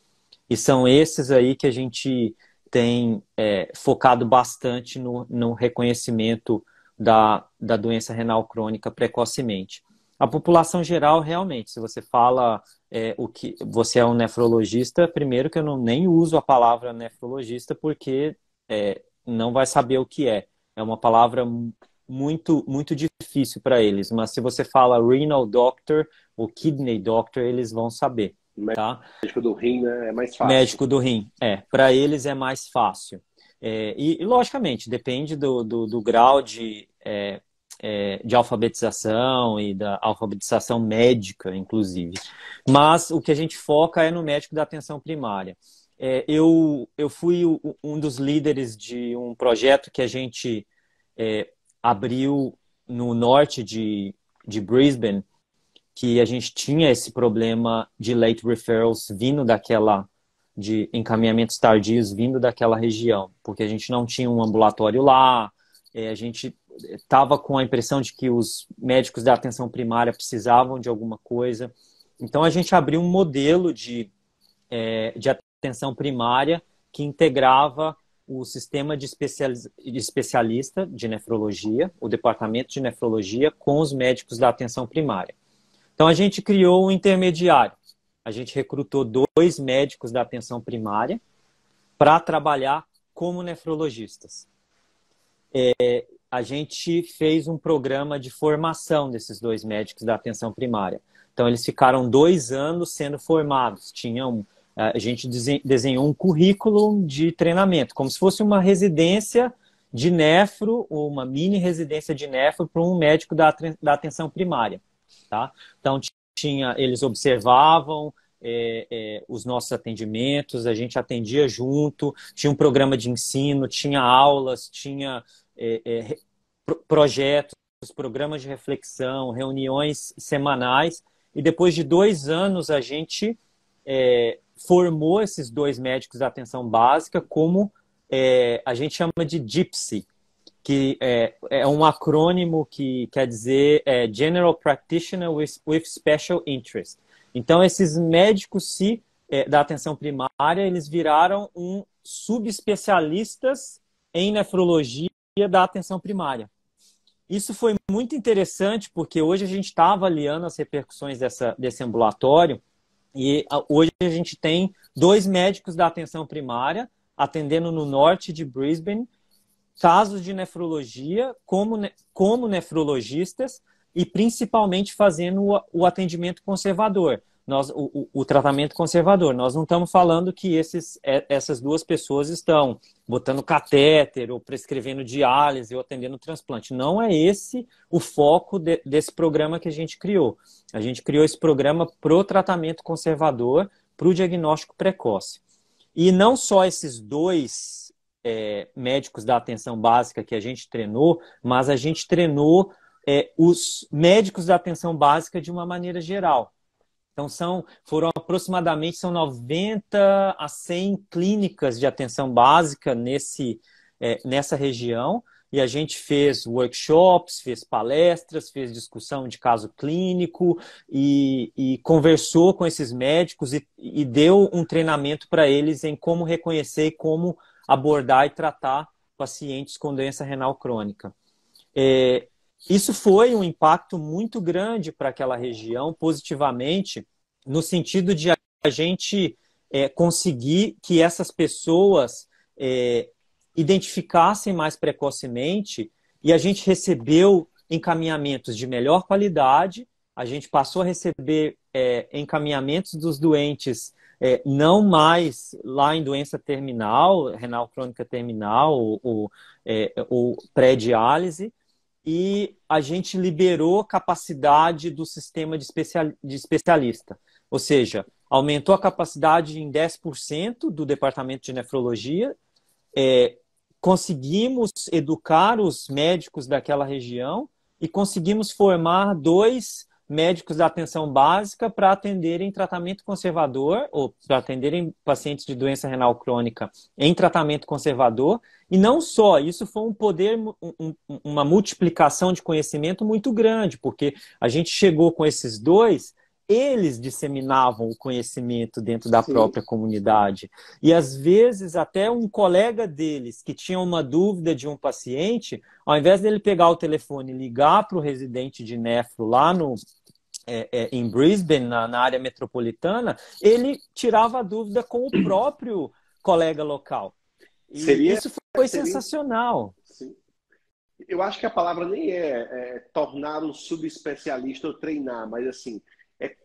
E são esses aí que a gente tem focado bastante no reconhecimento da doença renal crônica precocemente. A população geral, realmente, se você fala o que você é um nefrologista, primeiro que eu nem uso a palavra nefrologista porque não vai saber o que é. É uma palavra muito, muito difícil para eles, mas se você fala renal doctor ou kidney doctor, eles vão saber. Tá? Médico do rim, né? É mais fácil. Médico do rim, para eles é mais fácil. E logicamente, depende do grau de alfabetização e da alfabetização médica, inclusive. Mas o que a gente foca é no médico da atenção primária. Eu fui um dos líderes de um projeto que a gente abriu no norte de Brisbane, que a gente tinha esse problema de late referrals vindo de encaminhamentos tardios vindo daquela região, porque a gente não tinha um ambulatório lá, a gente estava com a impressão de que os médicos da atenção primária precisavam de alguma coisa. Então, a gente abriu um modelo de atenção primária que integrava o sistema de especialista de nefrologia, o departamento de nefrologia, com os médicos da atenção primária. Então, a gente criou um intermediário. A gente recrutou 2 médicos da atenção primária para trabalhar como nefrologistas. A gente fez um programa de formação desses 2 médicos da atenção primária. Então, eles ficaram 2 anos sendo formados. A gente desenhou um currículo de treinamento, como se fosse uma residência de nefro, ou uma mini residência de nefro para um médico da atenção primária. Tá? Então, eles observavam os nossos atendimentos, a gente atendia junto, tinha um programa de ensino, tinha aulas, tinha projetos, programas de reflexão, reuniões semanais, e depois de 2 anos a gente formou esses 2 médicos da atenção básica como a gente chama de GIPSY, que é um acrônimo que quer dizer General Practitioner with Special Interest. Então, esses médicos da atenção primária, eles viraram subespecialistas em nefrologia da atenção primária. Isso foi muito interessante, porque hoje a gente está avaliando as repercussões desse ambulatório, e hoje a gente tem 2 médicos da atenção primária atendendo no norte de Brisbane, casos de nefrologia como nefrologistas e principalmente fazendo o atendimento conservador, o tratamento conservador. Nós não estamos falando que essas 2 pessoas estão botando catéter ou prescrevendo diálise ou atendendo transplante. Não é esse o foco desse programa que a gente criou. A gente criou esse programa para o tratamento conservador, para o diagnóstico precoce. E não só esses 2 médicos da atenção básica que a gente treinou, mas a gente treinou os médicos da atenção básica de uma maneira geral. Então, foram aproximadamente 90 a 100 clínicas de atenção básica nessa região, e a gente fez workshops, fez palestras, fez discussão de caso clínico e conversou com esses médicos e deu um treinamento para eles em como reconhecer e como abordar e tratar pacientes com doença renal crônica. Isso foi um impacto muito grande para aquela região, positivamente, no sentido de a gente conseguir que essas pessoas identificassem mais precocemente, e a gente recebeu encaminhamentos de melhor qualidade, a gente passou a receber encaminhamentos dos doentes não mais lá em doença terminal, renal crônica terminal ou pré-diálise, e a gente liberou capacidade do sistema de especialista. Ou seja, aumentou a capacidade em 10% do departamento de nefrologia, conseguimos educar os médicos daquela região e conseguimos formar 2 médicos da atenção básica para atenderem tratamento conservador, ou para atenderem pacientes de doença renal crônica em tratamento conservador. E não só, isso foi um poder, uma multiplicação de conhecimento muito grande, porque a gente chegou com esses 2, eles disseminavam o conhecimento dentro da própria comunidade. E às vezes até um colega deles que tinha uma dúvida de um paciente, ao invés dele pegar o telefone e ligar para o residente de nefro lá em Brisbane, na área metropolitana, ele tirava a dúvida com o próprio colega local. E isso foi sensacional. Sim. Eu acho que a palavra nem tornar um subespecialista ou treinar, mas assim,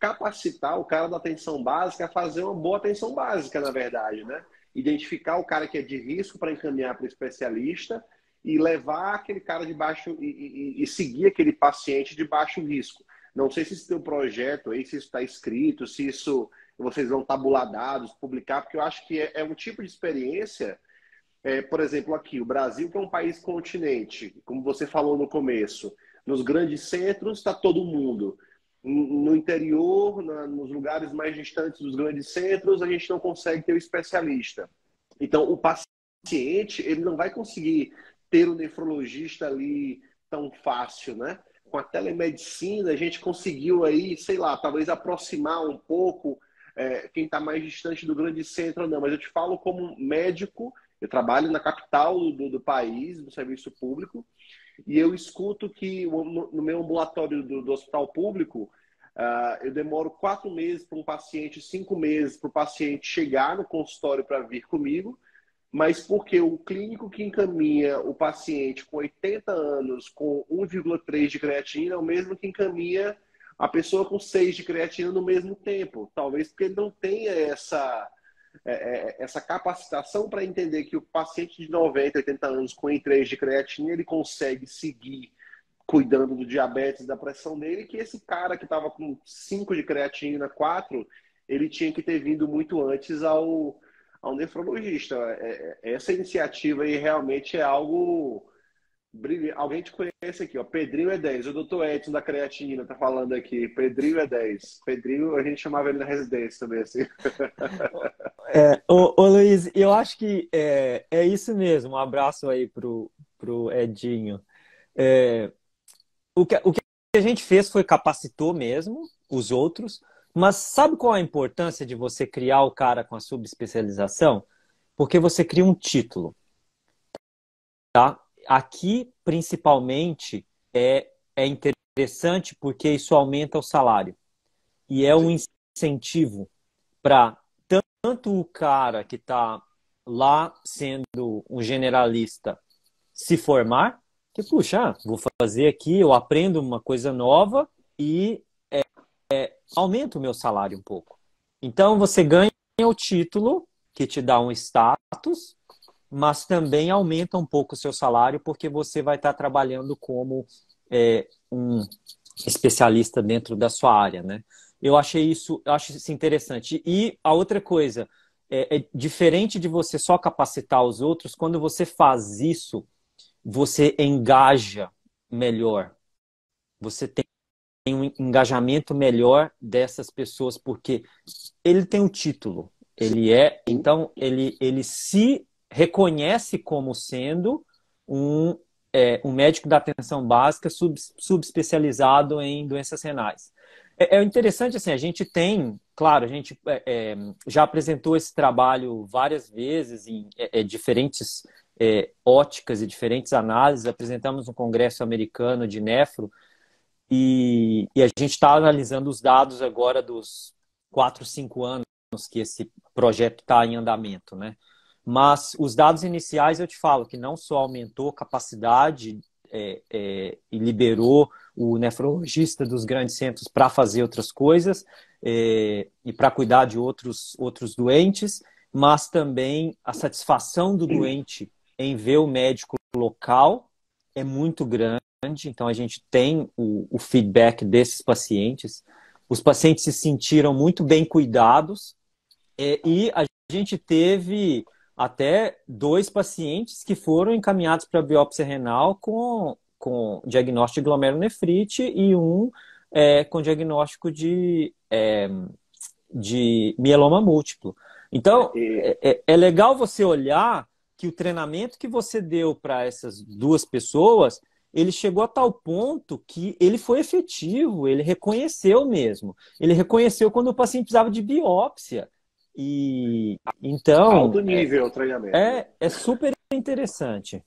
capacitar o cara da atenção básica a fazer uma boa atenção básica, na verdade, né? Identificar o cara que é de risco para encaminhar para o especialista e levar aquele cara de baixo e seguir aquele paciente de baixo risco. Não sei se esse teu projeto aí, se isso está escrito, se isso vocês vão tabular dados, publicar, porque eu acho que é um tipo de experiência. Por exemplo, aqui, o Brasil, que é um país continente, como você falou no começo, nos grandes centros está todo mundo. no interior, nos lugares mais distantes dos grandes centros, a gente não consegue ter o especialista. Então, o paciente, ele não vai conseguir ter o nefrologista ali tão fácil, né? Com a telemedicina, a gente conseguiu aí, sei lá, talvez aproximar um pouco quem está mais distante do grande centro ou não. Mas eu te falo como médico, eu trabalho na capital do país, no serviço público, e eu escuto que no meu ambulatório do hospital público, eu demoro 4 meses para um paciente, 5 meses para o paciente chegar no consultório para vir comigo, mas porque o clínico que encaminha o paciente com 80 anos com 1,3 de creatina é o mesmo que encaminha a pessoa com 6 de creatina no mesmo tempo. Talvez porque ele não tenha essa capacitação para entender que o paciente de 90, 80 anos com 1,3 de creatina, ele consegue seguir cuidando do diabetes, da pressão dele, que esse cara que estava com 5 de creatina, 4, ele tinha que ter vindo muito antes ao nefrologista. Essa iniciativa aí realmente é algo brilhante. Alguém te conhece aqui, ó. Pedrinho é 10. O doutor Edson da creatina tá falando aqui. Pedrinho é 10. Pedrinho, a gente chamava ele na residência também, assim. Ô Luiz, eu acho que é isso mesmo. Um abraço aí pro Edinho. O que a gente fez foi capacitou mesmo os outros, mas sabe qual a importância de você criar o cara com a subespecialização? Porque você cria um título, tá? Aqui, principalmente, é interessante porque isso aumenta o salário. E é um incentivo para tanto o cara que está lá sendo um generalista se formar, que, puxa, vou fazer aqui, eu aprendo uma coisa nova e aumento o meu salário um pouco. Então, você ganha o título, que te dá um status, mas também aumenta um pouco o seu salário, porque você vai estar trabalhando como um especialista dentro da sua área, né? Eu acho isso interessante. E a outra coisa, é diferente de você só capacitar os outros, quando você faz isso, você engaja melhor. Você tem um engajamento melhor dessas pessoas, porque ele tem um título. Então, ele se reconhece como sendo um médico da atenção básica subespecializado em doenças renais. É interessante, assim, a gente tem, claro, a gente já apresentou esse trabalho várias vezes em diferentes óticas e diferentes análises. Apresentamos no Congresso Americano de Nefro e a gente está analisando os dados agora dos 4, 5 anos que esse projeto está em andamento, né? Mas os dados iniciais eu te falo que não só aumentou capacidade e liberou o nefrologista dos grandes centros para fazer outras coisas e para cuidar de outros doentes, mas também a satisfação do doente em ver o médico local é muito grande. Então, a gente tem o feedback desses pacientes. Os pacientes se sentiram muito bem cuidados e a gente teve até 2 pacientes que foram encaminhados para biópsia renal com diagnóstico de glomerulonefrite e um com diagnóstico de mieloma múltiplo. Então, é legal você olhar que o treinamento que você deu para essas 2 pessoas, ele chegou a tal ponto que ele foi efetivo, ele reconheceu mesmo. Ele reconheceu quando o paciente precisava de biópsia. E então alto nível o treinamento. É super interessante.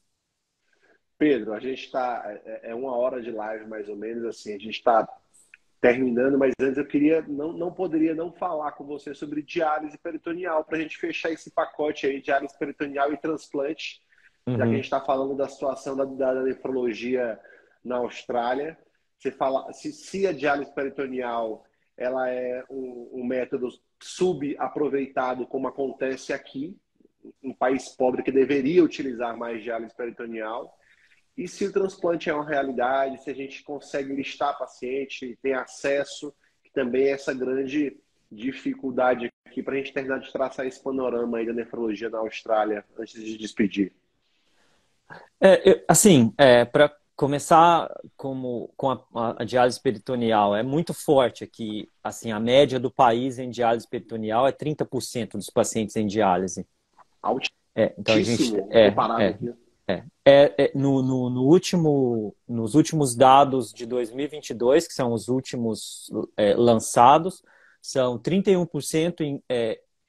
Pedro, a gente está 1 hora de live mais ou menos, assim, a gente está terminando, mas antes eu queria, não poderia não falar com você sobre diálise peritoneal, para a gente fechar esse pacote aí, diálise peritoneal e transplante, já que a gente está falando da situação da nefrologia na Austrália. Você fala, se a diálise peritoneal ela é um método subaproveitado, como acontece aqui, um país pobre que deveria utilizar mais diálise peritoneal, e se o transplante é uma realidade, se a gente consegue listar paciente, tem acesso, que também é essa grande dificuldade aqui para a gente terminar de traçar esse panorama aí da nefrologia na Austrália, antes de despedir. começar com a diálise peritoneal. É muito forte aqui. Assim, a média do país em diálise peritoneal é 30% dos pacientes em diálise. Então a gente Altíssimo comparado aqui. nos últimos dados de 2022, que são os últimos lançados, são 31%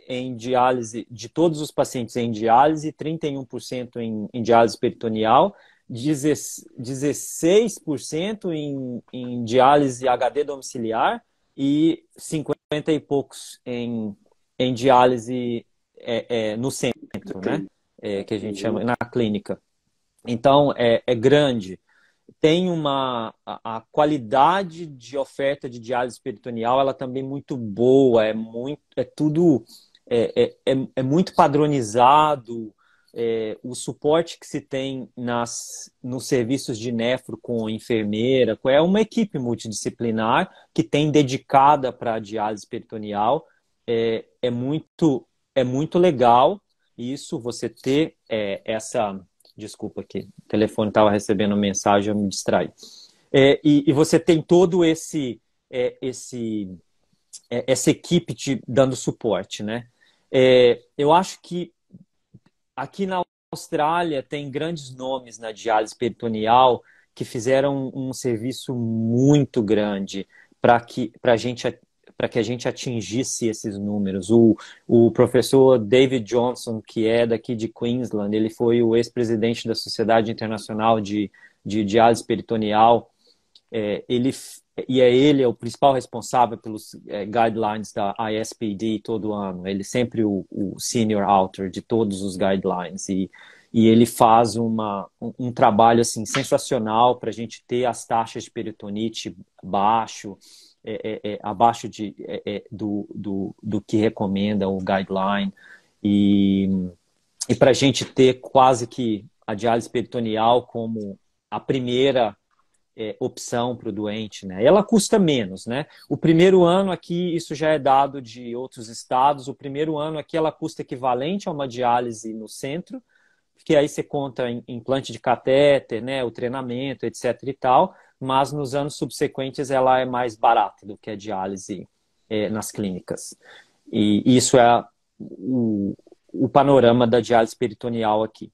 em diálise, de todos os pacientes em diálise, 31% em diálise peritoneal, 16% em diálise HD domiciliar e 50 e poucos em diálise no centro, né? Que a gente chama na clínica. Então, é grande. Tem a qualidade de oferta de diálise peritoneal, ela também é muito boa, é muito padronizado. O suporte que se tem nos serviços de nefro com enfermeira, é uma equipe multidisciplinar que tem dedicada para a diálise peritoneal. É muito legal isso, você ter essa... Desculpa aqui, o telefone estava recebendo mensagem, eu me distraí. E você tem todo essa equipe te dando suporte, né? Eu acho que aqui na Austrália tem grandes nomes na diálise peritoneal que fizeram um serviço muito grande para que a gente atingisse esses números. O professor David Johnson, que é daqui de Queensland, ele foi o ex-presidente da Sociedade Internacional de Diálise Peritoneal. Ele é o principal responsável pelos guidelines da ISPD todo ano. Ele é sempre o senior author de todos os guidelines. E ele faz um trabalho assim, sensacional para a gente ter as taxas de peritonite abaixo do que recomenda o guideline. E para a gente ter quase que a diálise peritoneal como a primeira opção para o doente, né? Ela custa menos, né? O primeiro ano aqui, isso já é dado de outros estados, o primeiro ano aqui ela custa equivalente a uma diálise no centro, porque aí você conta em implante de catéter, né, o treinamento, etc e tal, mas nos anos subsequentes ela é mais barata do que a diálise nas clínicas. E isso é o panorama da diálise peritoneal aqui.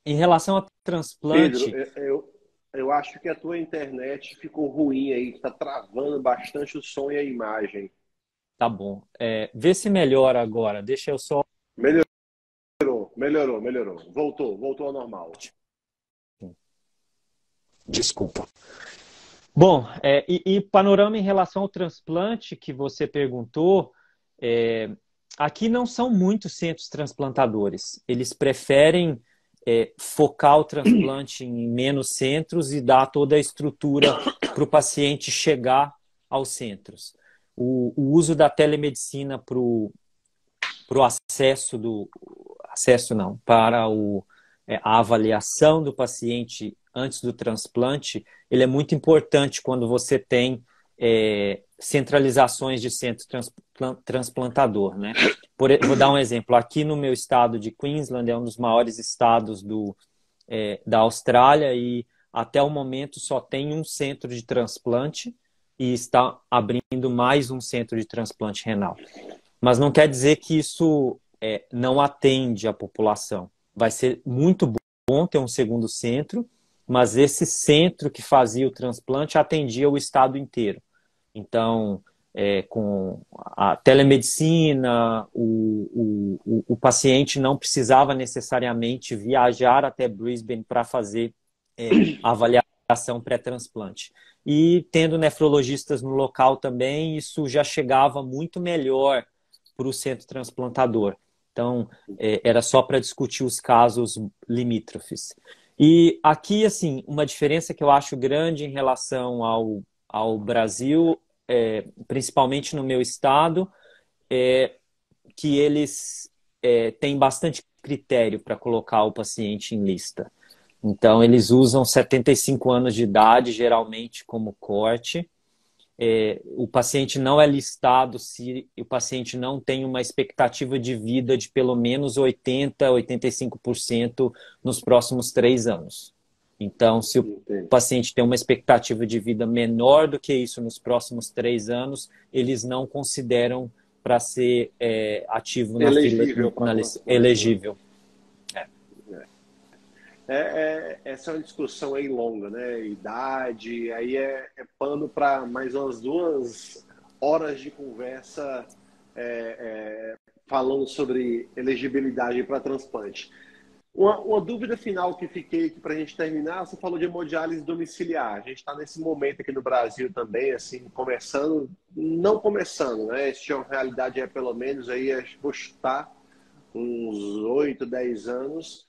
Em relação a transplante... Pedro, eu acho que a tua internet ficou ruim aí, está travando bastante o som e a imagem. Tá bom. Vê se melhora agora. Deixa eu só... Melhorou. Voltou ao normal. Desculpa. Bom, e panorama em relação ao transplante que você perguntou, aqui não são muitos centros transplantadores. Eles preferem focar o transplante em menos centros e dar toda a estrutura para o paciente chegar aos centros. O uso da telemedicina para o para a avaliação do paciente antes do transplante, ele é muito importante quando você tem centralizações de centro transplantador, né? Vou dar um exemplo. Aqui no meu estado de Queensland, é um dos maiores estados da Austrália e até o momento só tem um centro de transplante e está abrindo mais um centro de transplante renal. Mas não quer dizer que isso não atende a população. Vai ser muito bom ter um segundo centro, mas esse centro que fazia o transplante atendia o estado inteiro. Então, com a telemedicina, o paciente não precisava necessariamente viajar até Brisbane para fazer a avaliação pré-transplante. E tendo nefrologistas no local também, isso já chegava muito melhor para o centro transplantador. Então, era só para discutir os casos limítrofes. E aqui, assim, uma diferença que eu acho grande em relação ao Brasil, principalmente no meu estado, é que eles têm bastante critério para colocar o paciente em lista. Então, eles usam 75 anos de idade, geralmente, como corte. O paciente não é listado se o paciente não tem uma expectativa de vida de pelo menos 80%, 85% nos próximos 3 anos. Então, se o Entendi. paciente tem uma expectativa de vida menor do que isso nos próximos 3 anos, eles não consideram para ser ativo na fila, Elegível para na lista, transplante, né? elegível. Essa é uma discussão aí longa, né? Idade, aí é pano para mais umas 2 horas de conversa falando sobre elegibilidade para transplante. Uma dúvida final que fiquei aqui para a gente terminar, você falou de hemodiálise domiciliar. A gente está nesse momento aqui no Brasil também, assim, começando, não começando, né? Isso é uma realidade, pelo menos, aí, vou chutar, uns 8, 10 anos,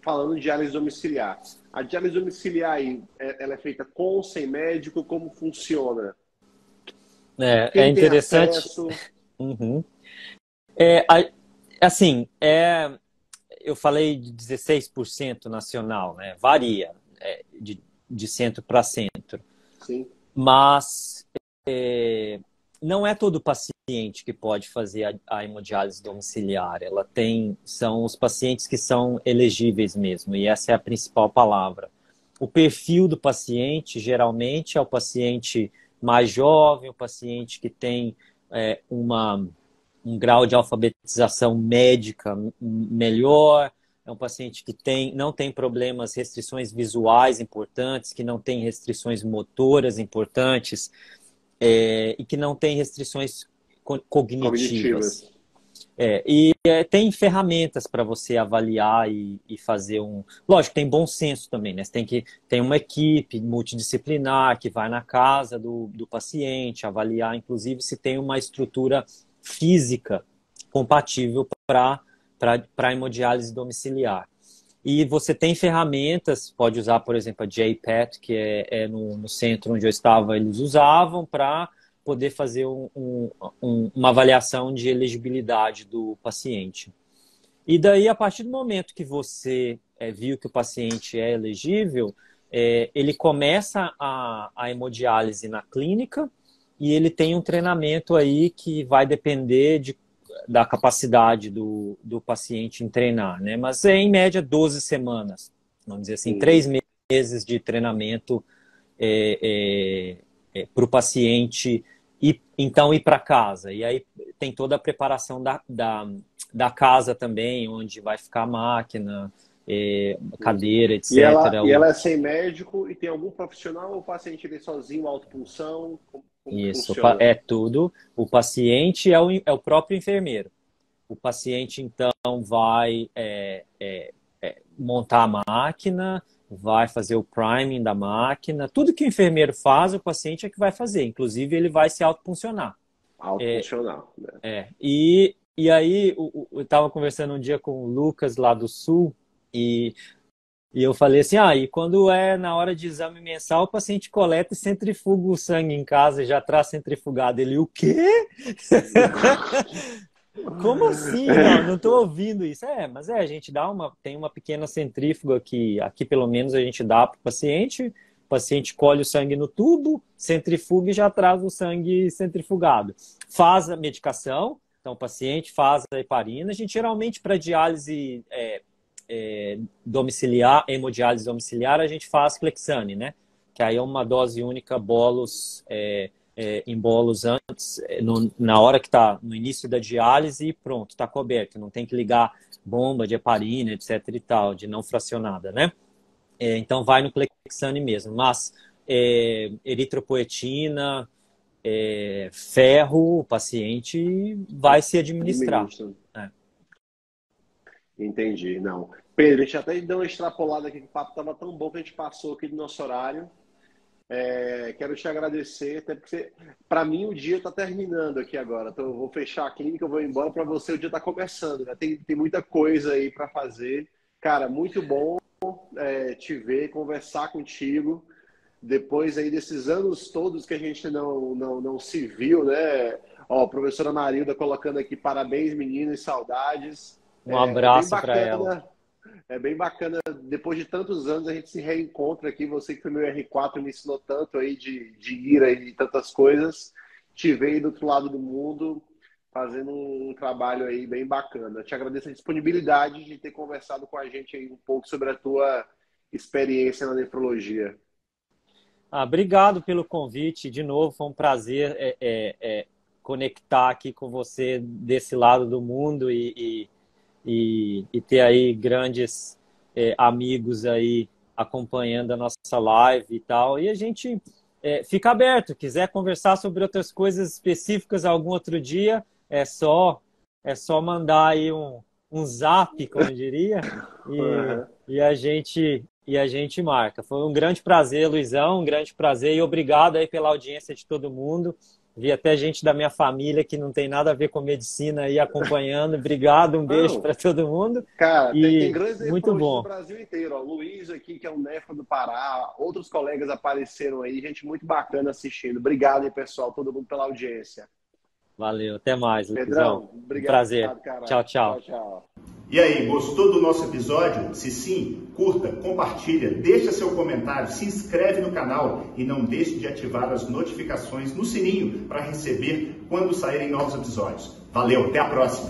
falando de diálise domiciliar. A diálise domiciliar aí, ela é feita com ou sem médico? Como funciona? É Quem tem interessante. acesso? Uhum. Assim, eu falei de 16% nacional, né? Varia de centro para centro. Sim. Mas não é todo paciente que pode fazer a hemodiálise domiciliar. São os pacientes que são elegíveis mesmo, e essa é a principal palavra. O perfil do paciente, geralmente, é o paciente mais jovem, o paciente que tem um grau de alfabetização médica melhor, é um paciente que não tem problemas, restrições visuais importantes, que não tem restrições motoras importantes, e que não tem restrições cognitivas. Tem ferramentas para você avaliar e fazer um... Lógico, tem bom senso também, né? Você tem uma equipe multidisciplinar que vai na casa do paciente, avaliar, inclusive, se tem uma estrutura física compatível para a hemodiálise domiciliar. E você tem ferramentas, pode usar, por exemplo, a JPET, que no centro onde eu estava, eles usavam para poder fazer uma avaliação de elegibilidade do paciente. E daí, a partir do momento que você viu que o paciente é elegível, ele começa a hemodiálise na clínica e ele tem um treinamento aí que vai depender da capacidade do paciente em treinar, né? Mas em média 12 semanas, vamos dizer assim, 3 meses de treinamento para o paciente então ir para casa. E aí tem toda a preparação da casa também, onde vai ficar a máquina, cadeira, etc. E ela é sem médico e tem algum profissional ou o paciente ele sozinho, autopunção? Como Isso, funciona? é tudo. O paciente é o próprio enfermeiro. O paciente, então, vai montar a máquina, vai fazer o priming da máquina. Tudo que o enfermeiro faz, o paciente é que vai fazer. Inclusive, ele vai se autofuncionar. Autofuncional, né? E aí, eu estava conversando um dia com o Lucas, lá do Sul, e eu falei assim, e quando é na hora de exame mensal, o paciente coleta e centrifuga o sangue em casa e já traz centrifugado. Ele, o quê? Como assim? Não estou ouvindo isso. Mas a gente tem uma pequena centrífuga que aqui pelo menos a gente dá para o paciente colhe o sangue no tubo, centrifuga e já traz o sangue centrifugado. Faz a medicação, então o paciente faz a heparina. A gente geralmente para diálise domiciliar, hemodiálise domiciliar, a gente faz Clexane, né? Que aí é uma dose única, bolos... em bolos antes, na hora que está no início da diálise e pronto, está coberto. Não tem que ligar bomba de heparina, etc e tal, de não fracionada, né? Então vai no Clexane mesmo. Mas eritropoetina, ferro, o paciente vai se administrar. Entendi, não. Pedro, a gente até deu uma extrapolada aqui, que o papo estava tão bom que a gente passou aqui do nosso horário. Quero te agradecer, até porque para mim o dia está terminando aqui agora. Então eu vou fechar a clínica, eu vou embora. Para você o dia está começando, né? Tem muita coisa aí para fazer. Cara, muito bom te ver, conversar contigo. Depois aí desses anos todos que a gente não se viu, né? Ó, a professora Marilda colocando aqui parabéns, meninas, saudades. Um abraço para ela. É bem bacana, depois de tantos anos a gente se reencontra aqui, você que foi meu R4 me ensinou tanto aí de ira e tantas coisas, te ver aí do outro lado do mundo fazendo um trabalho aí bem bacana. Te agradeço a disponibilidade de ter conversado com a gente aí um pouco sobre a tua experiência na nefrologia. Obrigado pelo convite. De novo, foi um prazer conectar aqui com você desse lado do mundo e ter aí grandes amigos aí acompanhando a nossa live e tal. E a gente fica aberto. Quiser conversar sobre outras coisas específicas algum outro dia, é só mandar aí um zap, como eu diria, e a gente marca. Foi um grande prazer, Luizão, um grande prazer, e obrigado aí pela audiência de todo mundo. Vi até gente da minha família que não tem nada a ver com medicina aí acompanhando. Obrigado, um beijo para todo mundo. Cara, tem grandes muito bom. No Brasil inteiro. Ó. Luiz aqui, que é um nefro do Pará. Outros colegas apareceram aí. Gente muito bacana assistindo. Obrigado aí, pessoal. Todo mundo pela audiência. Valeu. Até mais, Pedrão, obrigado. Prazer. Cara. Tchau, tchau. Tchau, tchau. E aí, gostou do nosso episódio? Se sim, curta, compartilha, deixa seu comentário, se inscreve no canal e não deixe de ativar as notificações no sininho para receber quando saírem novos episódios. Valeu, até a próxima!